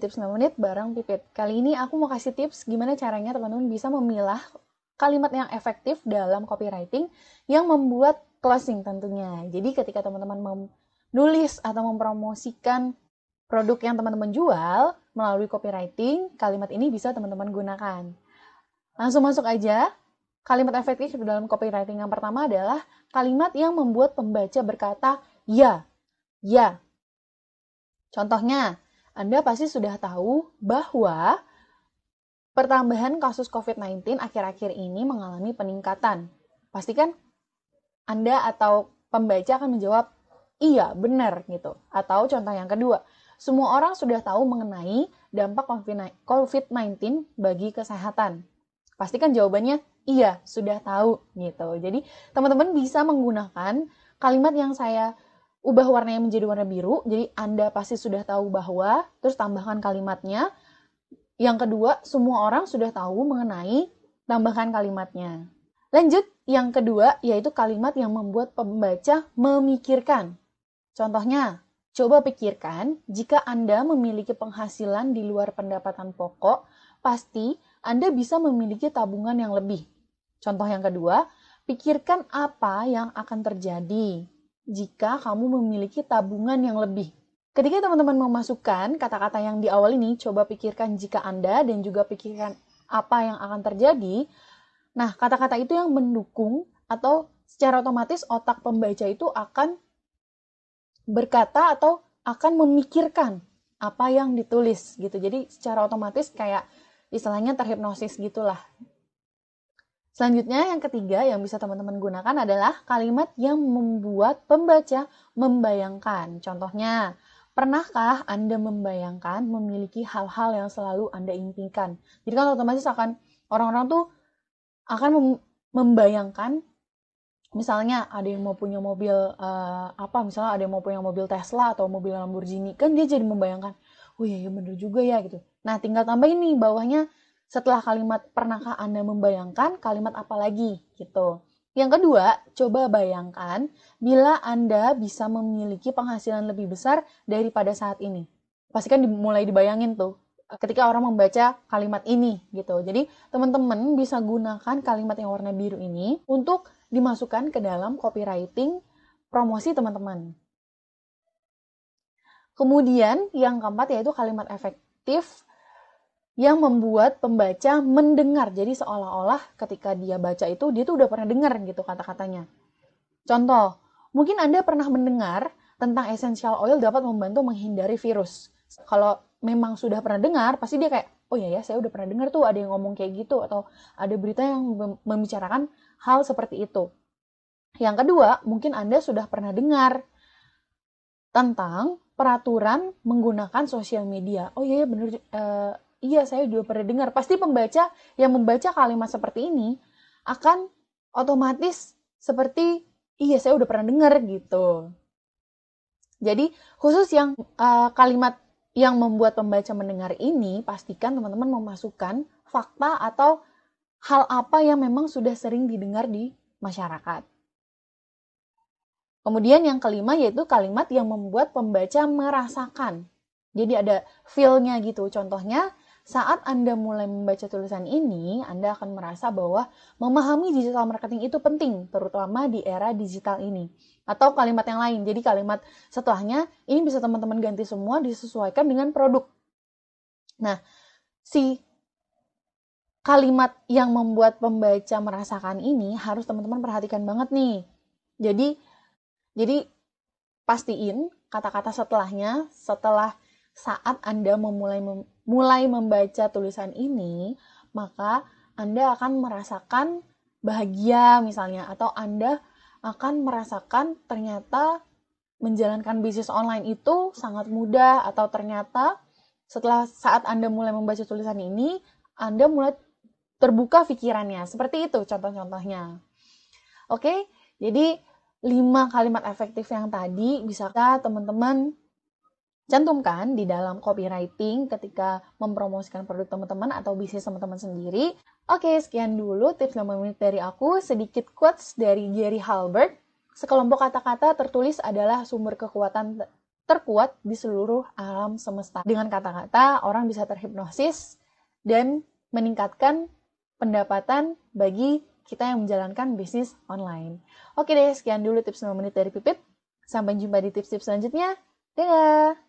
Tips 5 Menit bareng Pipit. Kali ini aku mau kasih tips gimana caranya teman-teman bisa memilah kalimat yang efektif dalam copywriting yang membuat closing tentunya. Jadi ketika teman-teman menulis atau mempromosikan produk yang teman-teman jual melalui copywriting, kalimat ini bisa teman-teman gunakan. Langsung masuk aja. Kalimat efektif dalam copywriting yang pertama adalah kalimat yang membuat pembaca berkata ya, ya. Contohnya, Anda pasti sudah tahu bahwa pertambahan kasus COVID-19 akhir-akhir ini mengalami peningkatan. Pastikan Anda atau pembaca akan menjawab, iya, benar, gitu. Atau contoh yang kedua, semua orang sudah tahu mengenai dampak COVID-19 bagi kesehatan. Pastikan jawabannya, iya, sudah tahu, gitu. Jadi, teman-teman bisa menggunakan kalimat yang saya ubah warnanya menjadi warna biru, jadi Anda pasti sudah tahu bahwa, terus tambahkan kalimatnya. Yang kedua, semua orang sudah tahu mengenai, tambahkan kalimatnya. Lanjut, yang kedua, yaitu kalimat yang membuat pembaca memikirkan. Contohnya, coba pikirkan, jika Anda memiliki penghasilan di luar pendapatan pokok, pasti Anda bisa memiliki tabungan yang lebih. Contoh yang kedua, pikirkan apa yang akan terjadi jika kamu memiliki tabungan yang lebih. Ketika teman-teman memasukkan kata-kata yang di awal ini, coba pikirkan jika Anda dan juga pikirkan apa yang akan terjadi. Nah, kata-kata itu yang mendukung atau secara otomatis otak pembaca itu akan berkata atau akan memikirkan apa yang ditulis gitu. Jadi secara otomatis kayak istilahnya terhipnosis gitulah. Selanjutnya yang ketiga yang bisa teman-teman gunakan adalah kalimat yang membuat pembaca membayangkan. Contohnya, pernahkah Anda membayangkan memiliki hal-hal yang selalu Anda impikan? Jadi kan otomatis akan orang-orang tuh akan membayangkan, misalnya ada yang mau punya mobil misalnya ada yang mau punya mobil Tesla atau mobil Lamborghini, kan dia jadi membayangkan, oh iya bener juga ya gitu. Nah tinggal tambahin nih bawahnya, setelah kalimat pernahkah Anda membayangkan, kalimat apa lagi gitu. Yang kedua, coba bayangkan bila Anda bisa memiliki penghasilan lebih besar daripada saat ini. Pastikan mulai dibayangin tuh ketika orang membaca kalimat ini gitu. Jadi teman-teman bisa gunakan kalimat yang warna biru ini untuk dimasukkan ke dalam copywriting promosi teman-teman. Kemudian yang keempat yaitu kalimat efektif yang membuat pembaca mendengar. Jadi seolah-olah ketika dia baca itu, dia tuh udah pernah dengar gitu kata-katanya. Contoh, mungkin Anda pernah mendengar tentang essential oil dapat membantu menghindari virus. Kalau memang sudah pernah dengar, pasti dia kayak, oh iya ya, saya udah pernah dengar tuh ada yang ngomong kayak gitu, atau ada berita yang membicarakan hal seperti itu. Yang kedua, mungkin Anda sudah pernah dengar tentang peraturan menggunakan sosial media. Oh iya, bener, iya saya juga pernah dengar. Pasti pembaca yang membaca kalimat seperti ini akan otomatis seperti, iya saya udah pernah dengar gitu. Jadi khusus yang kalimat yang membuat pembaca mendengar ini, pastikan teman-teman memasukkan fakta atau hal apa yang memang sudah sering didengar di masyarakat. Kemudian yang kelima yaitu kalimat yang membuat pembaca merasakan. Jadi ada feel-nya gitu. Contohnya, saat Anda mulai membaca tulisan ini, Anda akan merasa bahwa memahami digital marketing itu penting, terutama di era digital ini. Atau kalimat yang lain. Jadi kalimat setelahnya, ini bisa teman-teman ganti semua disesuaikan dengan produk. Nah, si kalimat yang membuat pembaca merasakan ini harus teman-teman perhatikan banget nih. Jadi pastiin kata-kata setelahnya, setelah saat Anda mulai membaca tulisan ini, maka Anda akan merasakan bahagia misalnya, atau Anda akan merasakan ternyata menjalankan bisnis online itu sangat mudah, atau ternyata setelah saat Anda mulai membaca tulisan ini, Anda mulai terbuka pikirannya. Seperti itu contoh-contohnya. Oke, jadi 5 kalimat efektif yang tadi bisa teman-teman cantumkan di dalam copywriting ketika mempromosikan produk teman-teman atau bisnis teman-teman sendiri. Oke, sekian dulu tips 5 menit dari aku. Sedikit quotes dari Gary Halbert. Sekelompok kata-kata tertulis adalah sumber kekuatan terkuat di seluruh alam semesta. Dengan kata-kata, orang bisa terhipnosis dan meningkatkan pendapatan bagi kita yang menjalankan bisnis online. Oke deh, sekian dulu tips 5 menit dari Pipit. Sampai jumpa di tips-tips selanjutnya. Dadah!